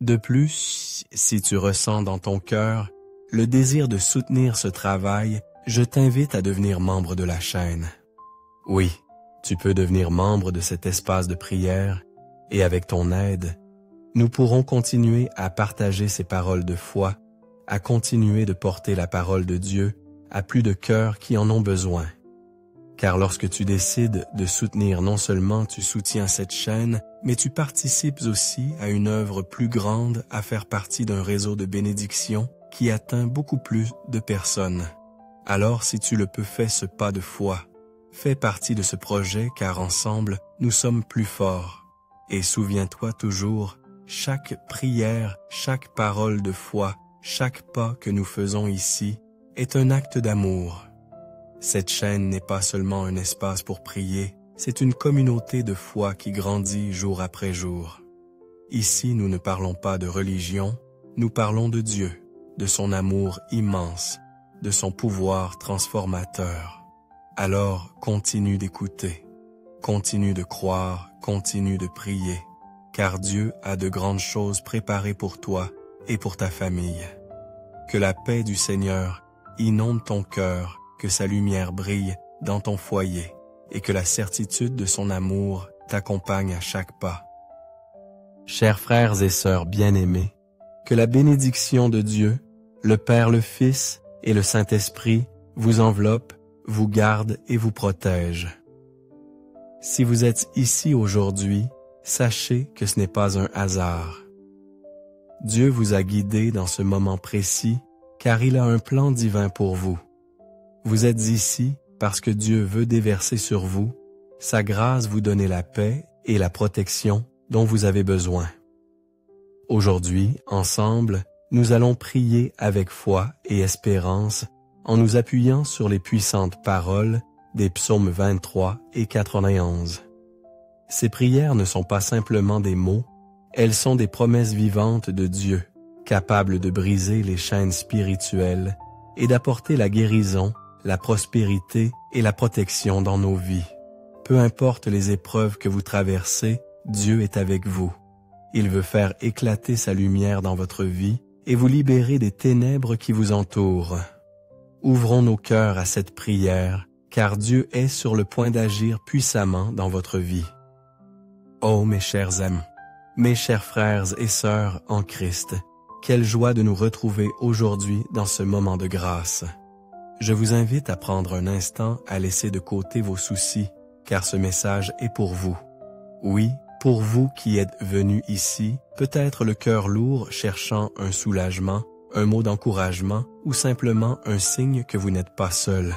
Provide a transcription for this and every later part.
De plus, si tu ressens dans ton cœur le désir de soutenir ce travail, je t'invite à devenir membre de la chaîne. Oui, tu peux devenir membre de cet espace de prière et avec ton aide, nous pourrons continuer à partager ces paroles de foi, à continuer de porter la parole de Dieu à plus de cœurs qui en ont besoin. Car lorsque tu décides de soutenir, non seulement tu soutiens cette chaîne, mais tu participes aussi à une œuvre plus grande à faire partie d'un réseau de bénédiction qui atteint beaucoup plus de personnes. Alors si tu le peux, fais ce pas de foi. Fais partie de ce projet car ensemble, nous sommes plus forts. Et souviens-toi toujours, chaque prière, chaque parole de foi, chaque pas que nous faisons ici est un acte d'amour. Cette chaîne n'est pas seulement un espace pour prier, c'est une communauté de foi qui grandit jour après jour. Ici, nous ne parlons pas de religion, nous parlons de Dieu, de son amour immense, de son pouvoir transformateur. Alors, continue d'écouter, continue de croire, continue de prier, car Dieu a de grandes choses préparées pour toi et pour ta famille. Que la paix du Seigneur inonde ton cœur, que sa lumière brille dans ton foyer et que la certitude de son amour t'accompagne à chaque pas. Chers frères et sœurs bien-aimés, que la bénédiction de Dieu, le Père, le Fils et le Saint-Esprit vous enveloppe, vous garde et vous protège. Si vous êtes ici aujourd'hui, sachez que ce n'est pas un hasard. Dieu vous a guidé dans ce moment précis car il a un plan divin pour vous. Vous êtes ici parce que Dieu veut déverser sur vous sa grâce, vous donner la paix et la protection dont vous avez besoin. Aujourd'hui, ensemble, nous allons prier avec foi et espérance en nous appuyant sur les puissantes paroles des psaumes 23 et 91. Ces prières ne sont pas simplement des mots, elles sont des promesses vivantes de Dieu, capables de briser les chaînes spirituelles et d'apporter la guérison, la prospérité et la protection dans nos vies. Peu importe les épreuves que vous traversez, Dieu est avec vous. Il veut faire éclater sa lumière dans votre vie et vous libérer des ténèbres qui vous entourent. Ouvrons nos cœurs à cette prière, car Dieu est sur le point d'agir puissamment dans votre vie. Oh mes chers amis, mes chers frères et sœurs en Christ, quelle joie de nous retrouver aujourd'hui dans ce moment de grâce. Je vous invite à prendre un instant à laisser de côté vos soucis, car ce message est pour vous. Oui, pour vous qui êtes venus ici, peut-être le cœur lourd cherchant un soulagement, un mot d'encouragement ou simplement un signe que vous n'êtes pas seul.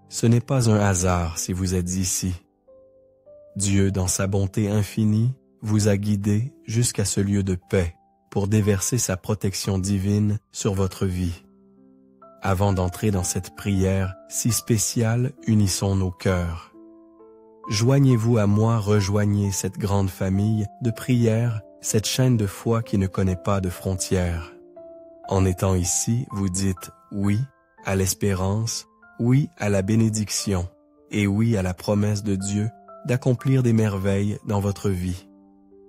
Ce n'est pas un hasard si vous êtes ici. Dieu, dans sa bonté infinie, vous a guidé jusqu'à ce lieu de paix pour déverser sa protection divine sur votre vie. Avant d'entrer dans cette prière si spéciale, unissons nos cœurs. Joignez-vous à moi, rejoignez cette grande famille de prière, cette chaîne de foi qui ne connaît pas de frontières. En étant ici, vous dites oui à l'espérance, oui à la bénédiction et oui à la promesse de Dieu d'accomplir des merveilles dans votre vie.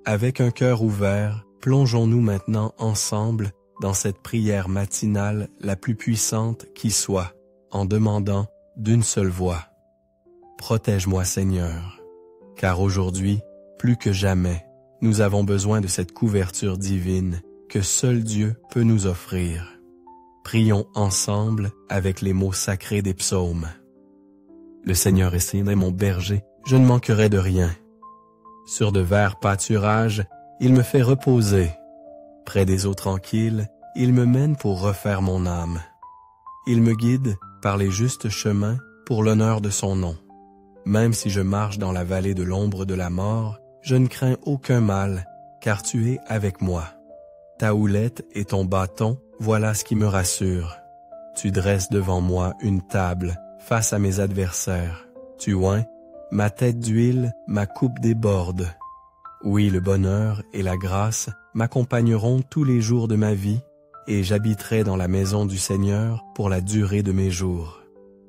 Avec un cœur ouvert, plongeons-nous maintenant ensemble dans cette prière matinale la plus puissante qui soit, en demandant d'une seule voix. Protège-moi Seigneur, car aujourd'hui, plus que jamais, nous avons besoin de cette couverture divine que seul Dieu peut nous offrir. Prions ensemble avec les mots sacrés des psaumes. Le Seigneur est mon berger, je ne manquerai de rien. Sur de verts pâturages, il me fait reposer. Près des eaux tranquilles, il me mène pour refaire mon âme. Il me guide par les justes chemins pour l'honneur de son nom. Même si je marche dans la vallée de l'ombre de la mort, je ne crains aucun mal, car tu es avec moi. Ta houlette et ton bâton, voilà ce qui me rassure. Tu dresses devant moi une table face à mes adversaires. Tu oins ma tête d'huile, ma coupe déborde. Oui, le bonheur et la grâce m'accompagneront tous les jours de ma vie, et j'habiterai dans la maison du Seigneur pour la durée de mes jours.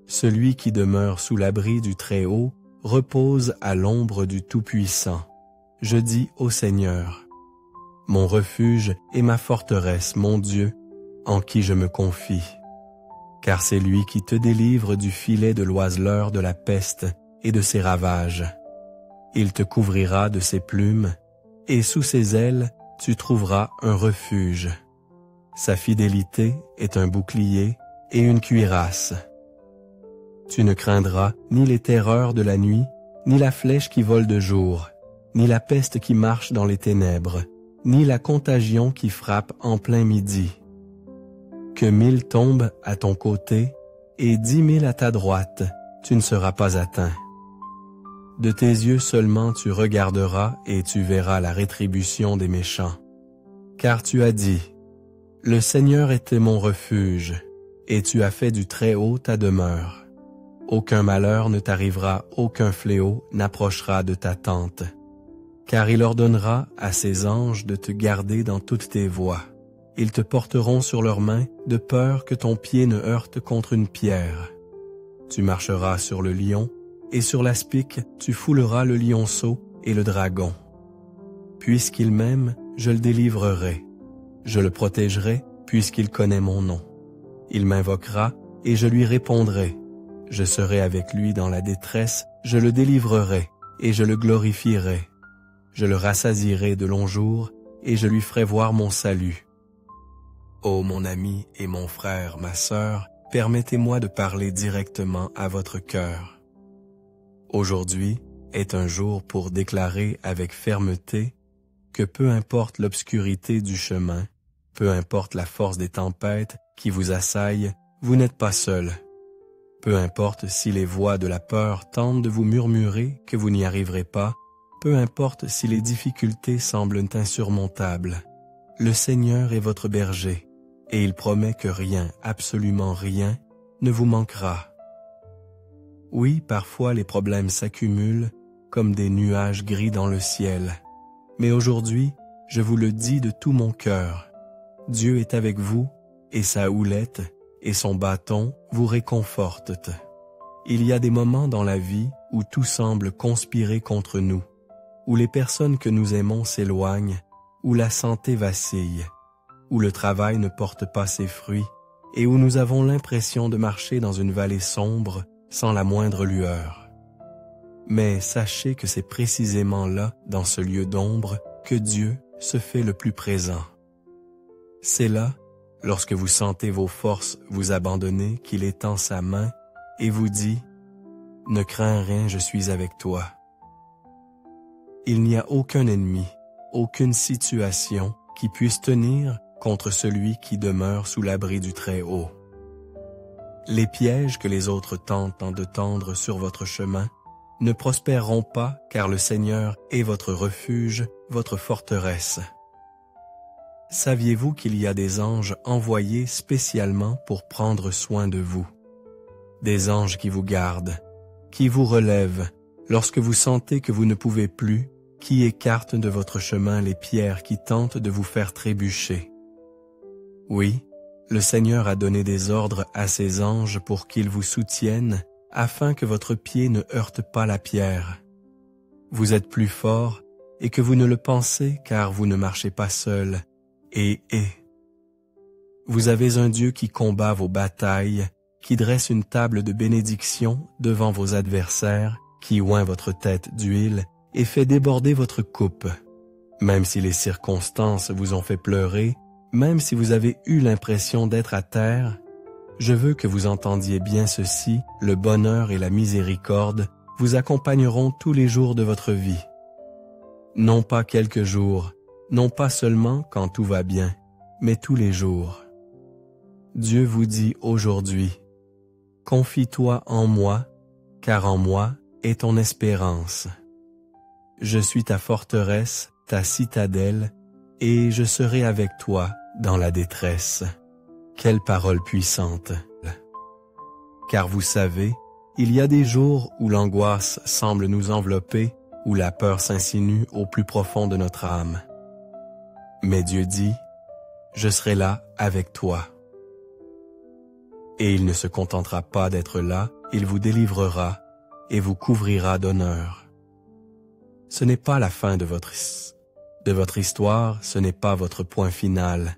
Celui qui demeure sous l'abri du Très-Haut repose à l'ombre du Tout-Puissant. Je dis au Seigneur, mon refuge et ma forteresse, mon Dieu, en qui je me confie. Car c'est lui qui te délivre du filet de l'oiseleur de la peste et de ses ravages. Il te couvrira de ses plumes, et sous ses ailes tu trouveras un refuge. Sa fidélité est un bouclier et une cuirasse. Tu ne craindras ni les terreurs de la nuit, ni la flèche qui vole de jour, ni la peste qui marche dans les ténèbres, ni la contagion qui frappe en plein midi. Que 1000 tombent à ton côté et 10 000 à ta droite, tu ne seras pas atteint. De tes yeux seulement tu regarderas et tu verras la rétribution des méchants. Car tu as dit, « Le Seigneur était mon refuge, et tu as fait du Très-Haut ta demeure. Aucun malheur ne t'arrivera, aucun fléau n'approchera de ta tente. Car il ordonnera à ses anges de te garder dans toutes tes voies. Ils te porteront sur leurs mains, de peur que ton pied ne heurte contre une pierre. Tu marcheras sur le lion, et sur l'aspic tu fouleras le lionceau et le dragon. Puisqu'il m'aime, je le délivrerai. Je le protégerai, puisqu'il connaît mon nom. Il m'invoquera, et je lui répondrai. Je serai avec lui dans la détresse, je le délivrerai, et je le glorifierai. Je le rassasierai de longs jours, et je lui ferai voir mon salut. Ô mon ami et mon frère, ma sœur, permettez-moi de parler directement à votre cœur. Aujourd'hui est un jour pour déclarer avec fermeté que peu importe l'obscurité du chemin, peu importe la force des tempêtes qui vous assaillent, vous n'êtes pas seul. Peu importe si les voix de la peur tentent de vous murmurer que vous n'y arriverez pas, peu importe si les difficultés semblent insurmontables, le Seigneur est votre berger, et il promet que rien, absolument rien, ne vous manquera. Oui, parfois les problèmes s'accumulent comme des nuages gris dans le ciel. Mais aujourd'hui, je vous le dis de tout mon cœur, Dieu est avec vous, et sa houlette et son bâton vous réconfortent. Il y a des moments dans la vie où tout semble conspirer contre nous, où les personnes que nous aimons s'éloignent, où la santé vacille, où le travail ne porte pas ses fruits, et où nous avons l'impression de marcher dans une vallée sombre sans la moindre lueur. Mais sachez que c'est précisément là, dans ce lieu d'ombre, que Dieu se fait le plus présent. C'est là, lorsque vous sentez vos forces vous abandonner, qu'il étend sa main et vous dit « Ne crains rien, je suis avec toi ». Il n'y a aucun ennemi, aucune situation qui puisse tenir contre celui qui demeure sous l'abri du Très-Haut. Les pièges que les autres tentent de tendre sur votre chemin ne prospéreront pas, car le Seigneur est votre refuge, votre forteresse. Saviez-vous qu'il y a des anges envoyés spécialement pour prendre soin de vous? Des anges qui vous gardent, qui vous relèvent lorsque vous sentez que vous ne pouvez plus, qui écartent de votre chemin les pierres qui tentent de vous faire trébucher. Oui, le Seigneur a donné des ordres à ses anges pour qu'ils vous soutiennent, afin que votre pied ne heurte pas la pierre. Vous êtes plus fort, et que vous ne le pensez, car vous ne marchez pas seul, et vous avez un Dieu qui combat vos batailles, qui dresse une table de bénédiction devant vos adversaires, qui oint votre tête d'huile et fait déborder votre coupe. Même si les circonstances vous ont fait pleurer, même si vous avez eu l'impression d'être à terre, je veux que vous entendiez bien ceci, le bonheur et la miséricorde vous accompagneront tous les jours de votre vie. Non pas quelques jours, non pas seulement quand tout va bien, mais tous les jours. Dieu vous dit aujourd'hui, « Confie-toi en moi, car en moi est ton espérance. Je suis ta forteresse, ta citadelle, et je serai avec toi dans la détresse. » Quelle parole puissante! Car vous savez, il y a des jours où l'angoisse semble nous envelopper, où la peur s'insinue au plus profond de notre âme. Mais Dieu dit, « Je serai là avec toi. » Et il ne se contentera pas d'être là, il vous délivrera et vous couvrira d'honneur. Ce n'est pas la fin de de votre histoire, ce n'est pas votre point final,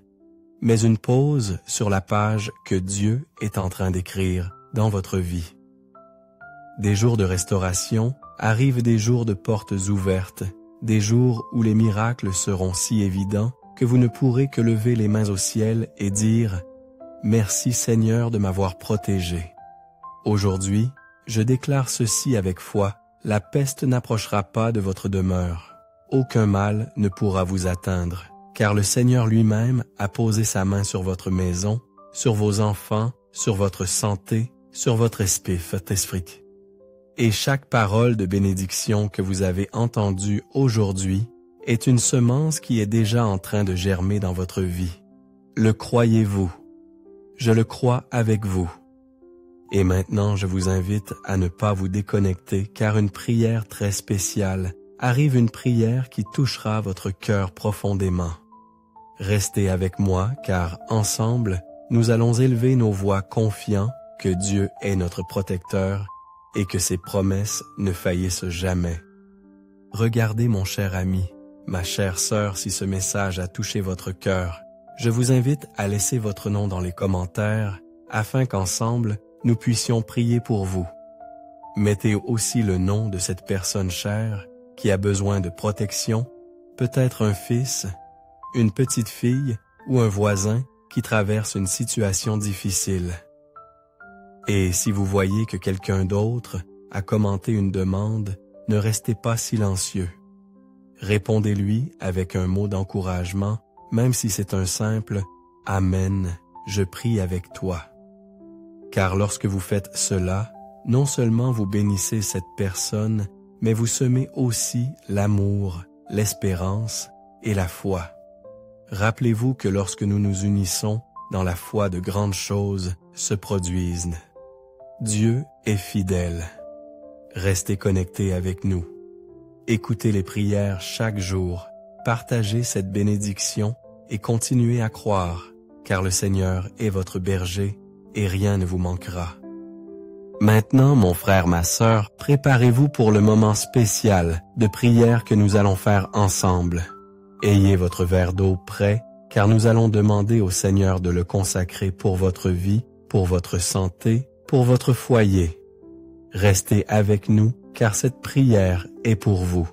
mais une pause sur la page que Dieu est en train d'écrire dans votre vie. Des jours de restauration arrivent des jours de portes ouvertes, des jours où les miracles seront si évidents que vous ne pourrez que lever les mains au ciel et dire « Merci Seigneur de m'avoir protégé ». Aujourd'hui, je déclare ceci avec foi, la peste n'approchera pas de votre demeure. Aucun mal ne pourra vous atteindre, car le Seigneur lui-même a posé sa main sur votre maison, sur vos enfants, sur votre santé, sur votre esprit. Et chaque parole de bénédiction que vous avez entendue aujourd'hui est une semence qui est déjà en train de germer dans votre vie. Le croyez-vous? Je le crois avec vous. Et maintenant, je vous invite à ne pas vous déconnecter car une prière très spéciale arrive, une prière qui touchera votre cœur profondément. Restez avec moi car ensemble, nous allons élever nos voix confiants que Dieu est notre protecteur et que ses promesses ne faillissent jamais. Regardez mon cher ami, ma chère sœur, si ce message a touché votre cœur, je vous invite à laisser votre nom dans les commentaires afin qu'ensemble, nous puissions prier pour vous. Mettez aussi le nom de cette personne chère qui a besoin de protection, peut-être un fils, une petite fille ou un voisin qui traverse une situation difficile. Et si vous voyez que quelqu'un d'autre a commenté une demande, ne restez pas silencieux. Répondez-lui avec un mot d'encouragement, même si c'est un simple « Amen, je prie avec toi ». Car lorsque vous faites cela, non seulement vous bénissez cette personne, mais vous semez aussi l'amour, l'espérance et la foi. Rappelez-vous que lorsque nous nous unissons dans la foi, de grandes choses se produisent. Dieu est fidèle. Restez connectés avec nous. Écoutez les prières chaque jour, partagez cette bénédiction et continuez à croire, car le Seigneur est votre berger et rien ne vous manquera. Maintenant, mon frère, ma sœur, préparez-vous pour le moment spécial de prière que nous allons faire ensemble. Ayez votre verre d'eau prêt, car nous allons demander au Seigneur de le consacrer pour votre vie, pour votre santé, pour votre foyer. Restez avec nous, car cette prière est pour vous.